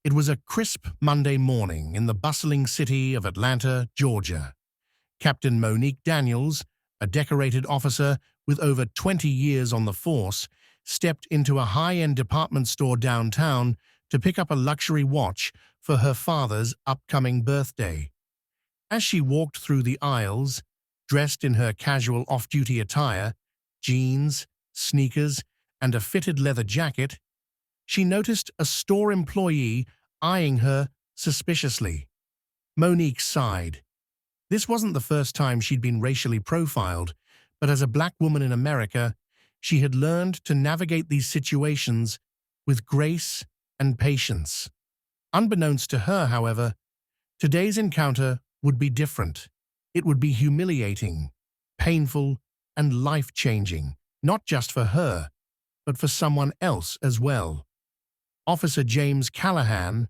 It was a crisp Monday morning in the bustling city of Atlanta, Georgia. Captain Monique Daniels, a decorated officer with over 20 years on the force, stepped into a high-end department store downtown to pick up a luxury watch for her father's upcoming birthday. As she walked through the aisles, dressed in her casual off-duty attire, jeans, sneakers, and a fitted leather jacket, she noticed a store employee eyeing her suspiciously. Monique sighed. This wasn't the first time she'd been racially profiled, but as a black woman in America, she had learned to navigate these situations with grace and patience. Unbeknownst to her, however, today's encounter would be different. It would be humiliating, painful, and life-changing, not just for her, but for someone else as well. Officer James Callahan,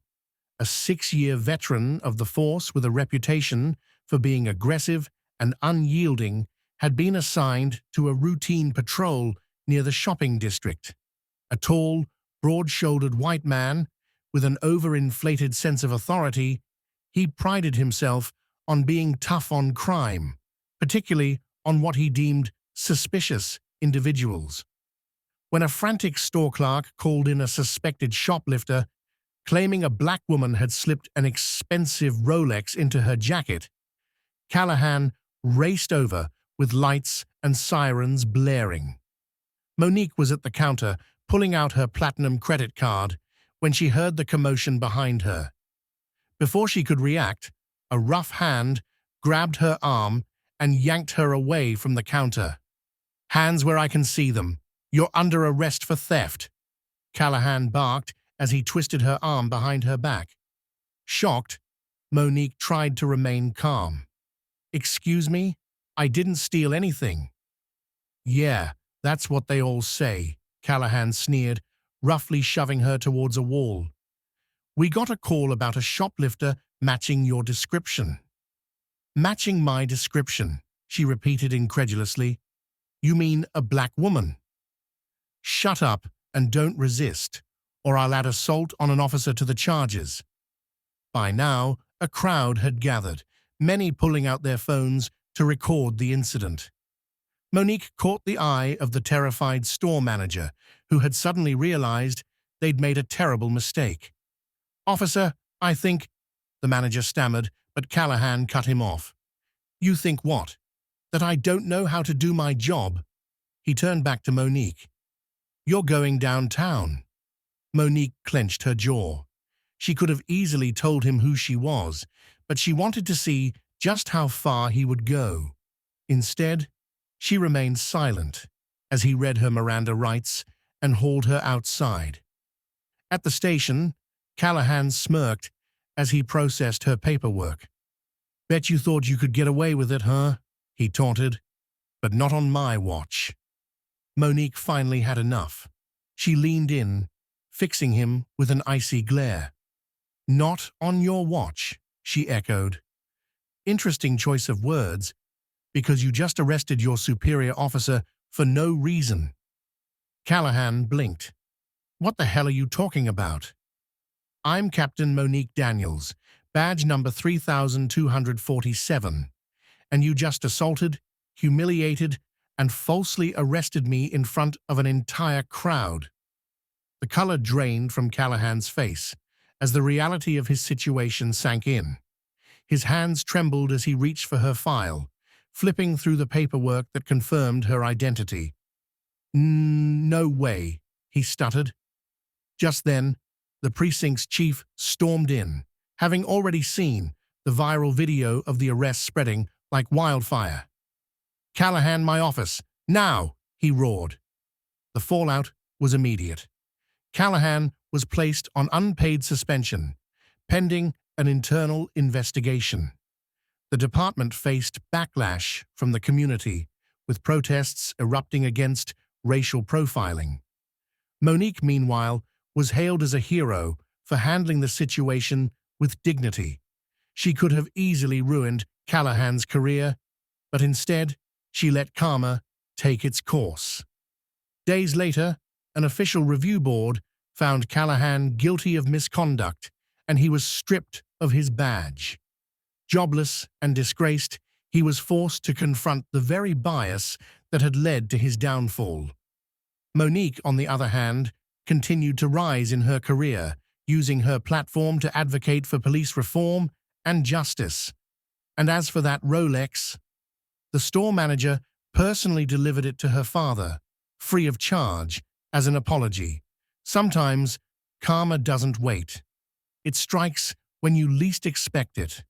a 6-year veteran of the force with a reputation for being aggressive and unyielding, had been assigned to a routine patrol near the shopping district. A tall, broad-shouldered white man with an overinflated sense of authority, he prided himself on being tough on crime, particularly on what he deemed suspicious individuals. When a frantic store clerk called in a suspected shoplifter, claiming a black woman had slipped an expensive Rolex into her jacket, Callahan raced over with lights and sirens blaring. Monique was at the counter, pulling out her platinum credit card, when she heard the commotion behind her. Before she could react, a rough hand grabbed her arm and yanked her away from the counter. "Hands where I can see them. You're under arrest for theft," Callahan barked as he twisted her arm behind her back. Shocked, Monique tried to remain calm. "Excuse me? I didn't steal anything." "Yeah, that's what they all say," Callahan sneered, roughly shoving her towards a wall. "We got a call about a shoplifter matching your description." "Matching my description," she repeated incredulously. "You mean a black woman?" "Shut up and don't resist, or I'll add assault on an officer to the charges." By now, a crowd had gathered, many pulling out their phones to record the incident. Monique caught the eye of the terrified store manager, who had suddenly realized they'd made a terrible mistake. "Officer, I think—" the manager stammered, but Callahan cut him off. "You think what? That I don't know how to do my job?" He turned back to Monique. "You're going downtown." Monique clenched her jaw. She could have easily told him who she was, but she wanted to see just how far he would go. Instead, she remained silent as he read her Miranda rights and hauled her outside. At the station, Callahan smirked as he processed her paperwork. "Bet you thought you could get away with it, huh?" he taunted. "But not on my watch." Monique finally had enough. She leaned in, fixing him with an icy glare. "Not on your watch," she echoed. "Interesting choice of words, because you just arrested your superior officer for no reason." Callahan blinked. "What the hell are you talking about?" "I'm Captain Monique Daniels, badge number 3247, and you just assaulted, humiliated, and falsely arrested me in front of an entire crowd." The color drained from Callahan's face as the reality of his situation sank in. His hands trembled as he reached for her file, flipping through the paperwork that confirmed her identity. "No way," he stuttered. Just then, the precinct's chief stormed in, having already seen the viral video of the arrest spreading like wildfire. "Callahan, my office, now!" he roared. The fallout was immediate. Callahan was placed on unpaid suspension, pending an internal investigation. The department faced backlash from the community, with protests erupting against racial profiling. Monique, meanwhile, was hailed as a hero for handling the situation with dignity. She could have easily ruined Callahan's career, but instead, she let karma take its course. Days later, an official review board found Callahan guilty of misconduct and he was stripped of his badge. Jobless and disgraced, he was forced to confront the very bias that had led to his downfall. Monique, on the other hand, continued to rise in her career, using her platform to advocate for police reform and justice. And as for that Rolex, the store manager personally delivered it to her father, free of charge, as an apology. Sometimes, karma doesn't wait. It strikes when you least expect it.